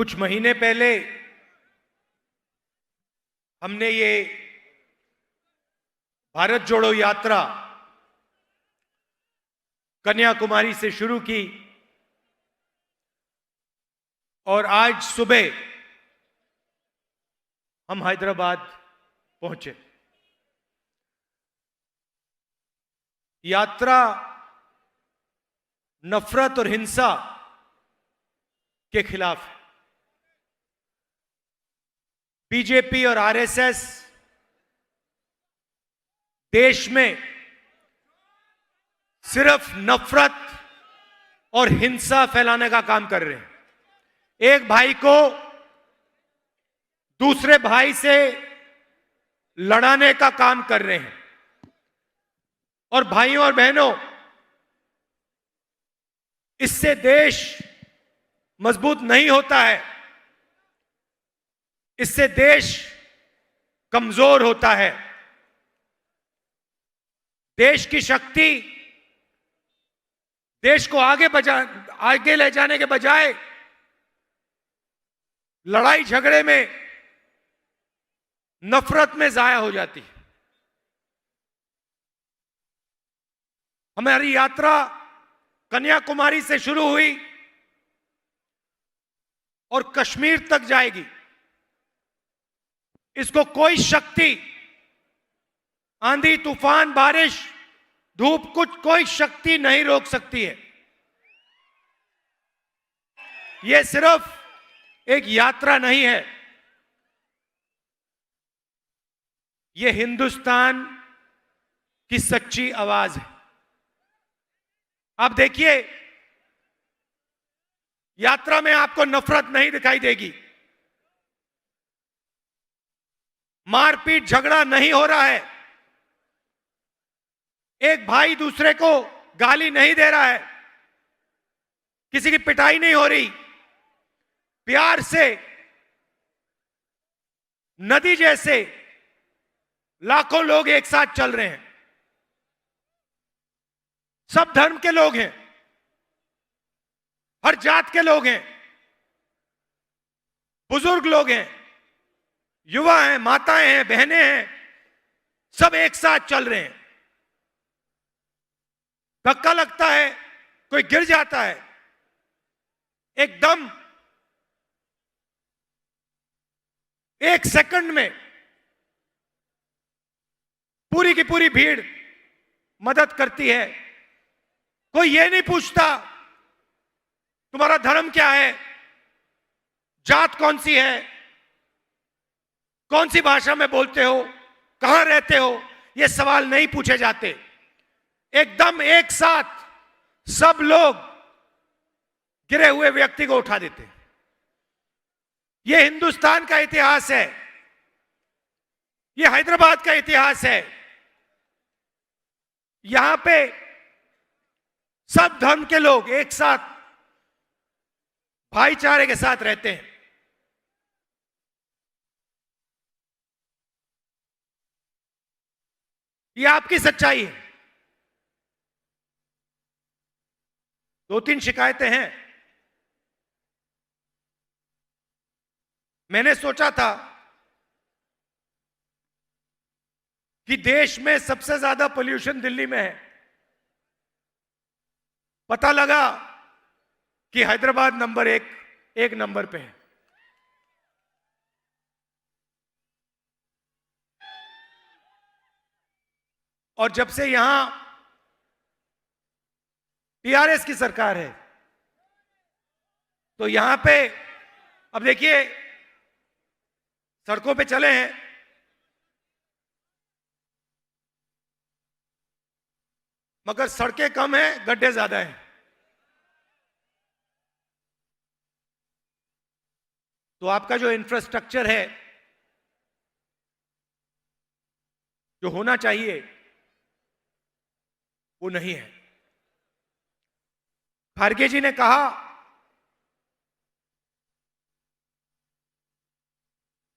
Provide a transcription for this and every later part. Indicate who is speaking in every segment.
Speaker 1: कुछ महीने पहले हमने ये भारत जोड़ो यात्रा कन्याकुमारी से शुरू की और आज सुबह हम हैदराबाद पहुंचे। यात्रा नफरत और हिंसा के खिलाफ है। बीजेपी और आरएसएस देश में सिर्फ नफरत और हिंसा फैलाने का काम कर रहे हैं। एक भाई को दूसरे भाई से लड़ाने का काम कर रहे हैं। और भाइयों और बहनों, इससे देश मजबूत नहीं होता है, इससे देश कमजोर होता है। देश की शक्ति देश को आगे ले जाने के बजाय लड़ाई झगड़े में, नफरत में जाया हो जाती है। हमारी यात्रा कन्याकुमारी से शुरू हुई और कश्मीर तक जाएगी। इसको कोई शक्ति, आंधी तूफान, बारिश, धूप, कोई शक्ति नहीं रोक सकती है। यह सिर्फ एक यात्रा नहीं है, यह हिंदुस्तान की सच्ची आवाज है। आप देखिए, यात्रा में आपको नफरत नहीं दिखाई देगी, मारपीट झगड़ा नहीं हो रहा है, एक भाई दूसरे को गाली नहीं दे रहा है, किसी की पिटाई नहीं हो रही। प्यार से नदी जैसे लाखों लोग एक साथ चल रहे हैं। सब धर्म के लोग हैं, हर जात के लोग हैं, बुजुर्ग लोग हैं, युवा हैं, माताएं हैं, बहनें हैं, सब एक साथ चल रहे हैं। धक्का लगता है, कोई गिर जाता है, एकदम एक सेकंड में पूरी की पूरी भीड़ मदद करती है। कोई ये नहीं पूछता तुम्हारा धर्म क्या है, जात कौन सी है, कौन सी भाषा में बोलते हो, कहां रहते हो, ये सवाल नहीं पूछे जाते। एकदम एक साथ सब लोग गिरे हुए व्यक्ति को उठा देते। यह हिंदुस्तान का इतिहास है, यह हैदराबाद का इतिहास है। यहां पे सब धर्म के लोग एक साथ भाईचारे के साथ रहते हैं। यह आपकी सच्चाई है। 2-3 शिकायतें हैं। मैंने सोचा था कि देश में सबसे ज्यादा पोल्यूशन दिल्ली में है। पता लगा कि हैदराबाद नंबर एक नंबर पे है। और जब से यहां टीआरएस की सरकार है, तो यहां पे अब देखिए, सड़कों पे चले हैं, मगर सड़कें कम हैं, गड्ढे ज्यादा हैं। तो आपका जो इंफ्रास्ट्रक्चर है, जो होना चाहिए, वो नहीं है। खारगे जी ने कहा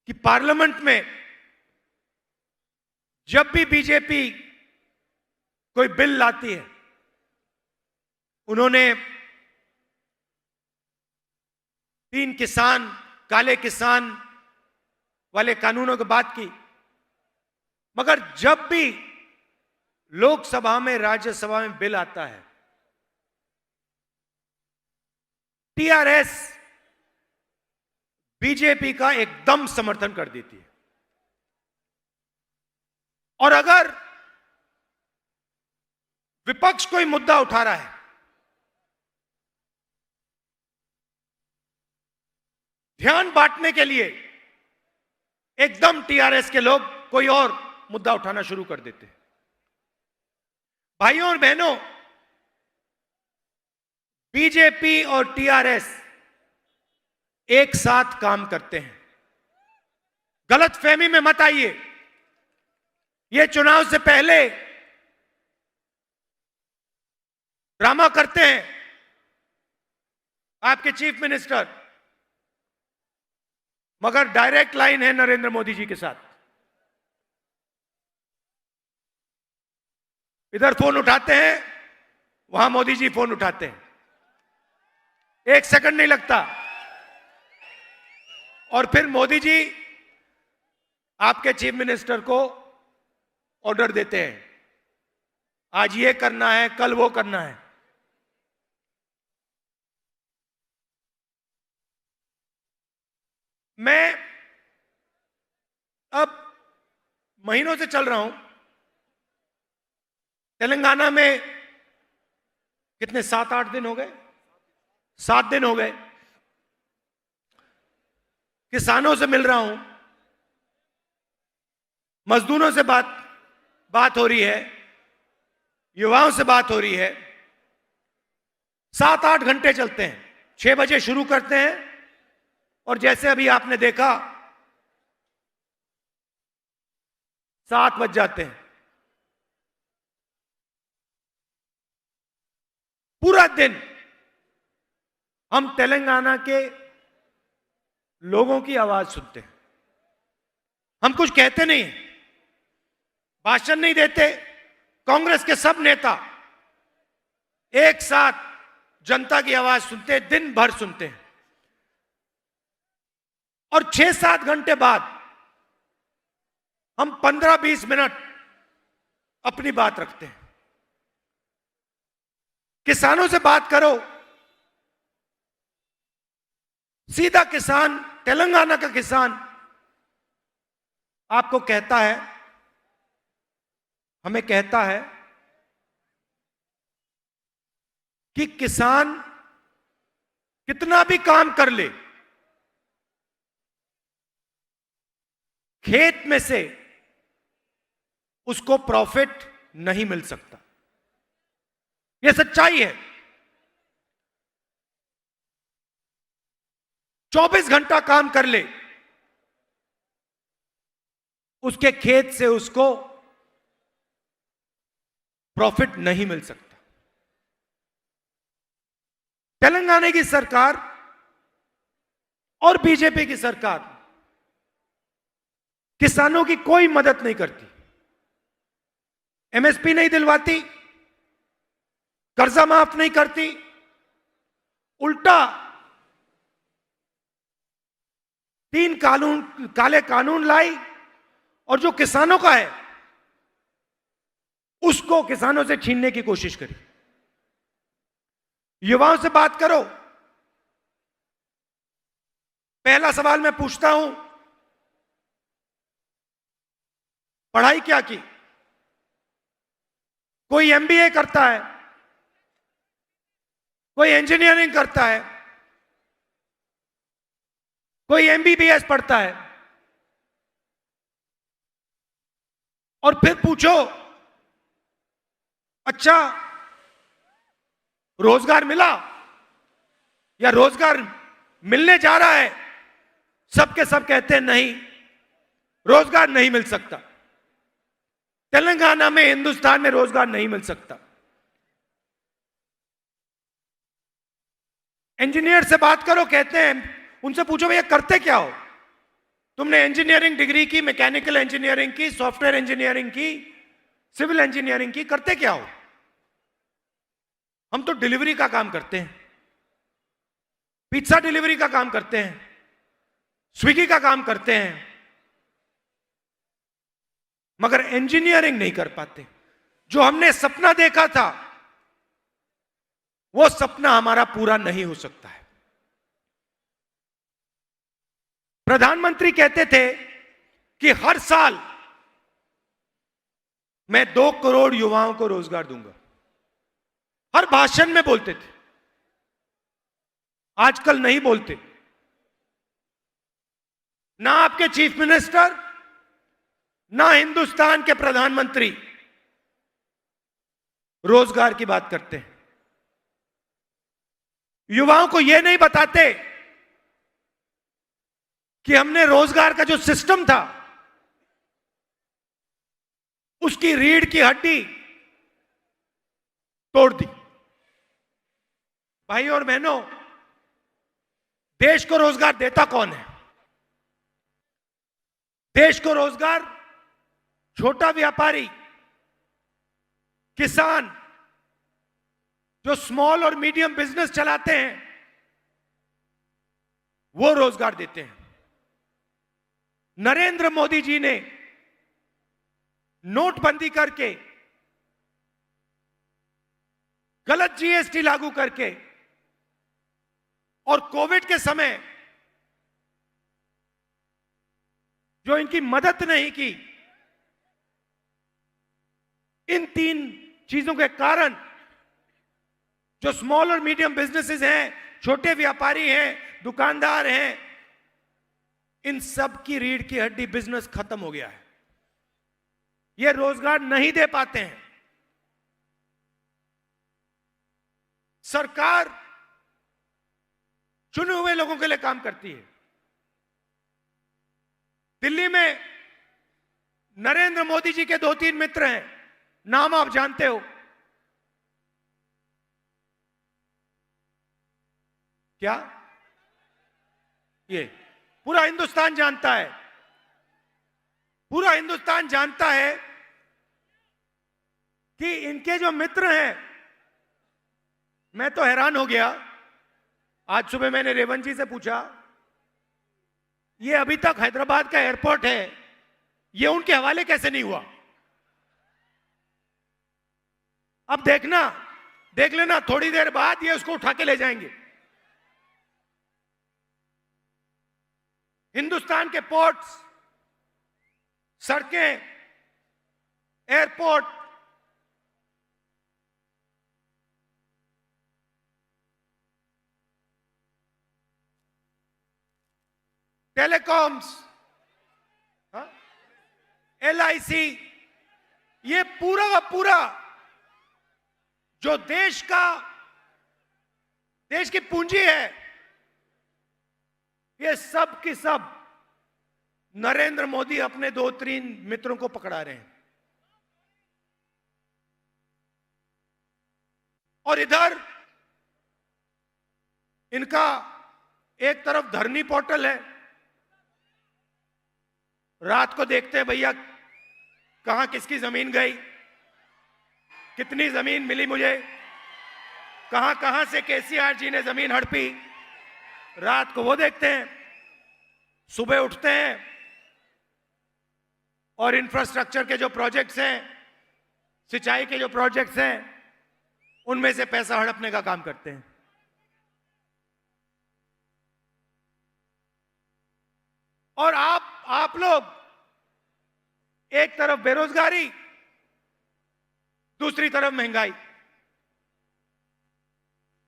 Speaker 1: कि पार्लियामेंट में जब भी बीजेपी कोई बिल लाती है, उन्होंने तीन किसान, काले किसान वाले कानूनों की बात की, मगर जब भी लोकसभा में, राज्यसभा में बिल आता है, टीआरएस बीजेपी का एकदम समर्थन कर देती है। और अगर विपक्ष कोई मुद्दा उठा रहा है, ध्यान बांटने के लिए एकदम टीआरएस के लोग कोई और मुद्दा उठाना शुरू कर देते हैं। भाइयों और बहनों, बीजेपी और टीआरएस एक साथ काम करते हैं। गलतफहमी में मत आइए। ये चुनाव से पहले ड्रामा करते हैं आपके चीफ मिनिस्टर, मगर डायरेक्ट लाइन है नरेंद्र मोदी जी के साथ। इधर फोन उठाते हैं, वहां मोदी जी फोन उठाते हैं, एक सेकंड नहीं लगता। और फिर मोदी जी आपके चीफ मिनिस्टर को ऑर्डर देते हैं, आज ये करना है, कल वो करना है। मैं अब महीनों से चल रहा हूं तेलंगाना में। कितने, 7-8 दिन हो गए, 7 दिन हो गए। किसानों से मिल रहा हूं, मजदूरों से बात हो रही है, युवाओं से बात हो रही है। 7-8 घंटे चलते हैं। 6 बजे शुरू करते हैं और जैसे अभी आपने देखा 7 बज जाते हैं। पूरा दिन हम तेलंगाना के लोगों की आवाज सुनते हैं। हम कुछ कहते नहीं, भाषण नहीं देते। कांग्रेस के सब नेता एक साथ जनता की आवाज सुनते हैं, दिन भर सुनते हैं। और 6-7 घंटे बाद हम 15-20 मिनट अपनी बात रखते हैं। किसानों से बात करो, सीधा किसान, तेलंगाना का किसान आपको कहता है, हमें कहता है कि किसान कितना भी काम कर ले, खेत में से उसको प्रॉफिट नहीं मिल सकता। यह सच्चाई है। 24 घंटा काम कर ले, उसके खेत से उसको प्रॉफिट नहीं मिल सकता। तेलंगाना की सरकार और बीजेपी की सरकार किसानों की कोई मदद नहीं करती, एमएसपी नहीं दिलवाती, कर्जा माफ नहीं करती, उल्टा 3 काले कानून लाई और जो किसानों का है उसको किसानों से छीनने की कोशिश करी। युवाओं से बात करो, पहला सवाल मैं पूछता हूं, पढ़ाई क्या की? कोई एमबीए करता है, कोई इंजीनियरिंग करता है, कोई एमबीबीएस पढ़ता है। और फिर पूछो, अच्छा रोजगार मिला या रोजगार मिलने जा रहा है? सबके सब कहते हैं नहीं, रोजगार नहीं मिल सकता। तेलंगाना में, हिंदुस्तान में रोजगार नहीं मिल सकता। इंजीनियर से बात करो, कहते हैं, उनसे पूछो भैया करते क्या हो? तुमने इंजीनियरिंग डिग्री की, मैकेनिकल इंजीनियरिंग की, सॉफ्टवेयर इंजीनियरिंग की, सिविल इंजीनियरिंग की, करते क्या हो? हम तो डिलीवरी का काम करते हैं। पिज्जा डिलीवरी का काम करते हैं, स्विगी का काम करते हैं, मगर इंजीनियरिंग नहीं कर पाते। जो हमने सपना देखा था वो सपना हमारा पूरा नहीं हो सकता है। प्रधानमंत्री कहते थे कि हर साल मैं 2 करोड़ युवाओं को रोजगार दूंगा, हर भाषण में बोलते थे। आजकल नहीं बोलते। ना आपके चीफ मिनिस्टर, ना हिंदुस्तान के प्रधानमंत्री रोजगार की बात करते हैं। युवाओं को यह नहीं बताते कि हमने रोजगार का जो सिस्टम था उसकी रीढ़ की हड्डी तोड़ दी। भाई और बहनों, देश को रोजगार देता कौन है? देश को रोजगार छोटा व्यापारी, किसान, जो स्मॉल और मीडियम बिजनेस चलाते हैं, वो रोजगार देते हैं। नरेंद्र मोदी जी ने नोटबंदी करके, गलत जीएसटी लागू करके और कोविड के समय जो इनकी मदद नहीं की, इन 3 चीजों के कारण जो स्मॉल और मीडियम बिजनेसेस हैं, छोटे व्यापारी हैं, दुकानदार हैं, इन सब की रीढ़ की हड्डी बिजनेस खत्म हो गया है। ये रोजगार नहीं दे पाते हैं। सरकार चुने हुए लोगों के लिए काम करती है। दिल्ली में नरेंद्र मोदी जी के 2-3 मित्र हैं, नाम आप जानते हो। क्या ये पूरा हिंदुस्तान जानता है? पूरा हिंदुस्तान जानता है कि इनके जो मित्र हैं, मैं तो हैरान हो गया। आज सुबह मैंने रेवंत जी से पूछा, ये अभी तक हैदराबाद का एयरपोर्ट है, ये उनके हवाले कैसे नहीं हुआ? अब देखना, देख लेना, थोड़ी देर बाद ये उसको उठा के ले जाएंगे। हिंदुस्तान के पोर्ट्स, सड़कें, एयरपोर्ट, टेलीकॉम्स, LIC, ये पूरा का पूरा जो देश की पूंजी है, ये सब की सब नरेंद्र मोदी अपने 2-3 मित्रों को पकड़ा रहे हैं। और इधर इनका एक तरफ धरनी पोर्टल है, रात को देखते हैं भैया कहां किसकी जमीन गई, कितनी जमीन मिली मुझे, कहां कहां से केसीआर जी ने जमीन हड़पी, रात को वो देखते हैं। सुबह उठते हैं और इंफ्रास्ट्रक्चर के जो प्रोजेक्ट्स हैं, सिंचाई के जो प्रोजेक्ट्स हैं, उनमें से पैसा हड़पने का काम करते हैं। और आप लोग एक तरफ बेरोजगारी, दूसरी तरफ महंगाई।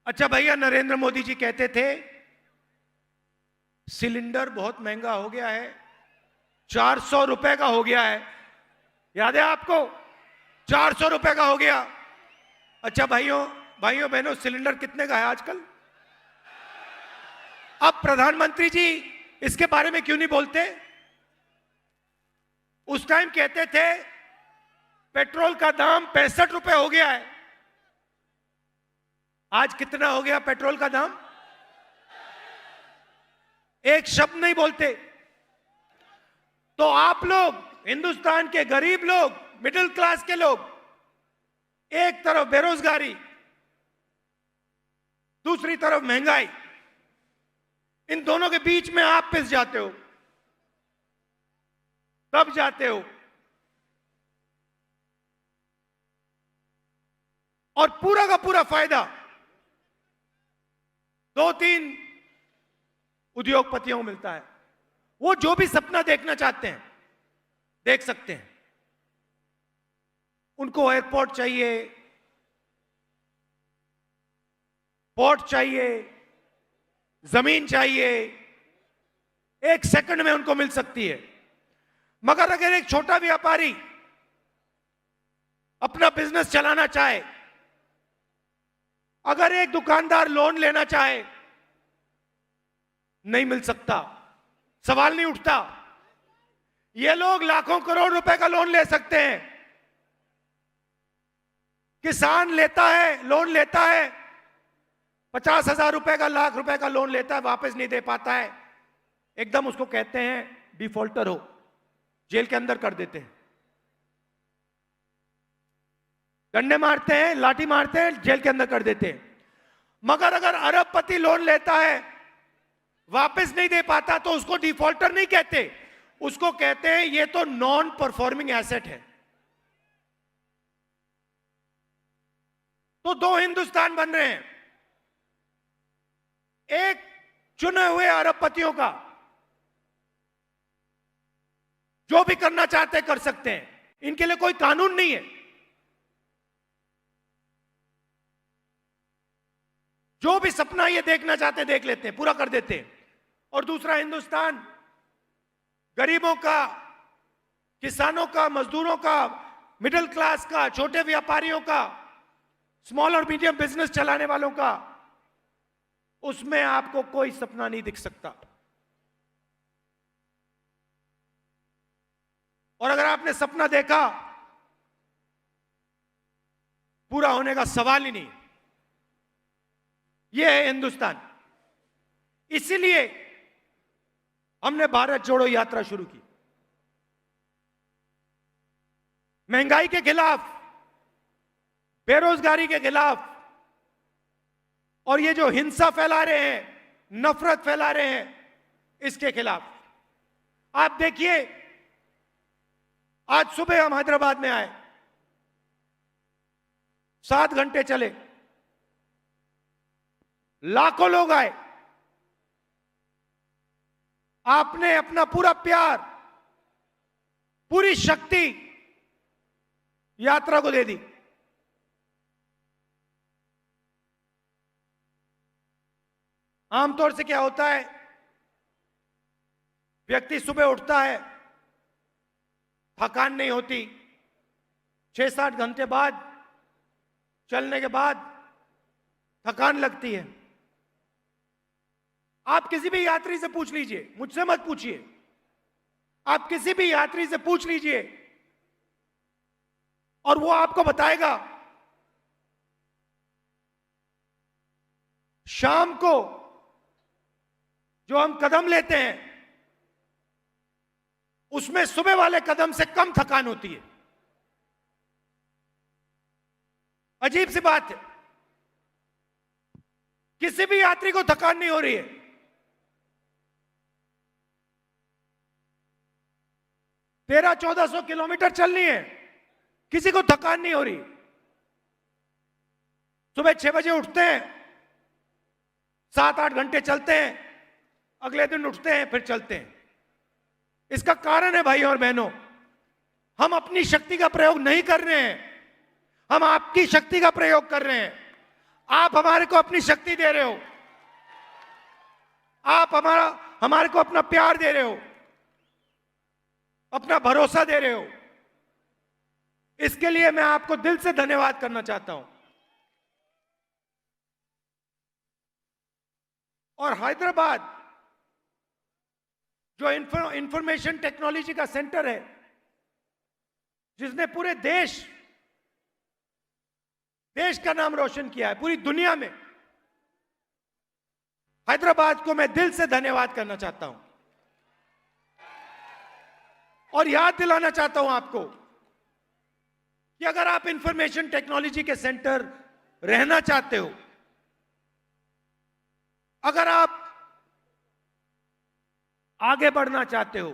Speaker 1: अच्छा भैया, नरेंद्र मोदी जी कहते थे सिलेंडर बहुत महंगा हो गया है, 400 रुपए का हो गया है, याद है आपको? 400 रुपए का हो गया। अच्छा भाइयों बहनों, सिलेंडर कितने का है आजकल? अब प्रधानमंत्री जी इसके बारे में क्यों नहीं बोलते? उस टाइम कहते थे पेट्रोल का दाम 65 रुपए हो गया है। आज कितना हो गया पेट्रोल का दाम? एक शब्द नहीं बोलते। तो आप लोग, हिंदुस्तान के गरीब लोग, मिडिल क्लास के लोग, एक तरफ बेरोजगारी, दूसरी तरफ महंगाई, इन दोनों के बीच में आप पिस जाते हो, दब जाते हो, और पूरा का पूरा फायदा 2-3 उद्योगपतियों को मिलता है। वो जो भी सपना देखना चाहते हैं देख सकते हैं। उनको एयरपोर्ट चाहिए, पोर्ट चाहिए, जमीन चाहिए, 1 सेकंड में उनको मिल सकती है। मगर अगर एक छोटा व्यापारी अपना बिजनेस चलाना चाहे, अगर एक दुकानदार लोन लेना चाहे, नहीं मिल सकता, सवाल नहीं उठता। ये लोग लाखों करोड़ रुपए का लोन ले सकते हैं। किसान लेता है, लोन लेता है, 50,000 रुपए का, लाख रुपए का लोन लेता है, वापस नहीं दे पाता है, एकदम उसको कहते हैं डिफॉल्टर हो, जेल के अंदर कर देते हैं, डंडे मारते हैं, लाठी मारते हैं, जेल के अंदर कर देते हैं। मगर अगर अरबपति लोन लेता है, वापस नहीं दे पाता, तो उसको डिफॉल्टर नहीं कहते, उसको कहते हैं ये तो नॉन परफॉर्मिंग एसेट है। तो 2 हिंदुस्तान बन रहे हैं, एक चुने हुए अरबपतियों का, जो भी करना चाहते कर सकते हैं, इनके लिए कोई कानून नहीं है, जो भी सपना ये देखना चाहते देख लेते हैं, पूरा कर देते हैं। और दूसरा हिंदुस्तान गरीबों का, किसानों का, मजदूरों का, मिडिल क्लास का, छोटे व्यापारियों का, स्मॉल और मीडियम बिजनेस चलाने वालों का, उसमें आपको कोई सपना नहीं दिख सकता। और अगर आपने सपना देखा, पूरा होने का सवाल ही नहीं। यह है हिंदुस्तान। इसीलिए हमने भारत जोड़ो यात्रा शुरू की, महंगाई के खिलाफ, बेरोजगारी के खिलाफ, और ये जो हिंसा फैला रहे हैं, नफरत फैला रहे हैं, इसके खिलाफ। आप देखिए, आज सुबह हम हैदराबाद में आए, 7 घंटे चले, लाखों लोग आए। आपने अपना पूरा प्यार, पूरी शक्ति यात्रा को दे दी। आमतौर से क्या होता है, व्यक्ति सुबह उठता है, थकान नहीं होती, 6-7 घंटे बाद चलने के बाद थकान लगती है। आप किसी भी यात्री से पूछ लीजिए, मुझसे मत पूछिए, आप किसी भी यात्री से पूछ लीजिए और वो आपको बताएगा शाम को जो हम कदम लेते हैं, उसमें सुबह वाले कदम से कम थकान होती है। अजीब सी बात है, किसी भी यात्री को थकान नहीं हो रही है। 1300-1400 किलोमीटर चलनी है, किसी को थकान नहीं हो रही। सुबह 6 बजे उठते हैं, 7-8 घंटे चलते हैं, अगले दिन उठते हैं, फिर चलते हैं। इसका कारण है भाई और बहनों, हम अपनी शक्ति का प्रयोग नहीं कर रहे हैं, हम आपकी शक्ति का प्रयोग कर रहे हैं। आप हमारे को अपनी शक्ति दे रहे हो, आप हमारे को अपना प्यार दे रहे हो, अपना भरोसा दे रहे हो। इसके लिए मैं आपको दिल से धन्यवाद करना चाहता हूं। और हैदराबाद जो इंफॉर्मेशन टेक्नोलॉजी का सेंटर है, जिसने पूरे देश का नाम रोशन किया है पूरी दुनिया में, हैदराबाद को मैं दिल से धन्यवाद करना चाहता हूं। और याद दिलाना चाहता हूं आपको कि अगर आप इंफॉर्मेशन टेक्नोलॉजी के सेंटर रहना चाहते हो, अगर आप आगे बढ़ना चाहते हो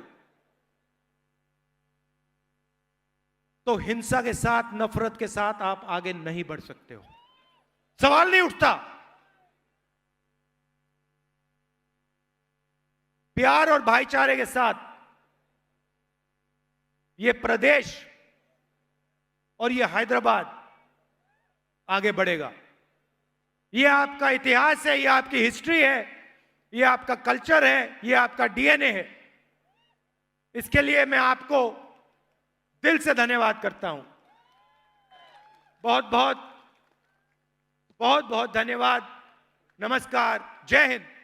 Speaker 1: तो हिंसा के साथ, नफरत के साथ आप आगे नहीं बढ़ सकते हो। सवाल नहीं उठता। प्यार और भाईचारे के साथ यह प्रदेश और यह हैदराबाद आगे बढ़ेगा। यह आपका इतिहास है, यह आपकी हिस्ट्री है, यह आपका कल्चर है, यह आपका डीएनए है। इसके लिए मैं आपको दिल से धन्यवाद करता हूं। बहुत बहुत बहुत बहुत धन्यवाद। नमस्कार। जय हिंद।